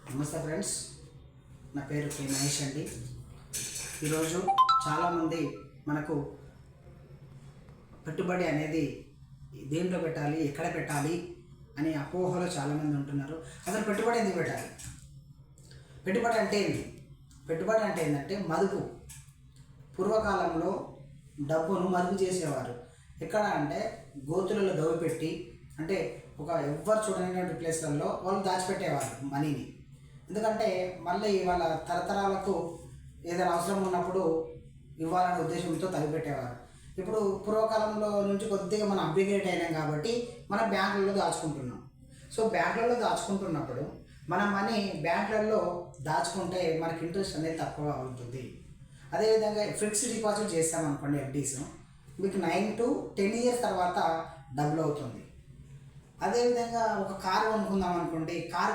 నమస్తే ఫ్రెండ్స్, నా పేరు కే మహేష్ అండి. ఈరోజు చాలామంది మనకు పెట్టుబడి అనేది దేంట్లో పెట్టాలి, ఎక్కడ పెట్టాలి అనే అపోహలో చాలామంది ఉంటున్నారు. అసలు పెట్టుబడి ఎందుకు పెట్టాలి? పెట్టుబడి అంటే ఏంటి? పెట్టుబడి అంటే ఏంటంటే మదుపు. పూర్వకాలంలో డబ్బును మదుపు చేసేవారు. ఎక్కడ అంటే గోతులలో దవ్విపెట్టి, అంటే ఒక ఎవ్వరు చూడనటువంటి ప్లేస్లలో వాళ్ళు దాచిపెట్టేవారు మనీని. ఎందుకంటే మళ్ళీ వాళ్ళ తరతరాలకు ఏదైనా అవసరం ఉన్నప్పుడు ఇవ్వాలనే ఉద్దేశంతో తగ్గిపెట్టేవారు. ఇప్పుడు పూర్వకాలంలో నుంచి కొద్దిగా మనం అప్గ్రేడ్ అయినాం కాబట్టి మనం బ్యాంకులలో దాచుకుంటున్నాం. సో బ్యాంకులలో దాచుకుంటున్నప్పుడు మన మనీ బ్యాంకులలో దాచుకుంటే మనకి ఇంట్రెస్ట్ అనేది తక్కువ ఉంటుంది. అదేవిధంగా ఫిక్స్డ్ డిపాజిట్ చేస్తామనుకోండి, ఎఫ్డీస్, మీకు 9 to 10 years తర్వాత డబుల్ అవుతుంది. అదేవిధంగా ఒక కారు కొనుక్కుందాం అనుకోండి, కారు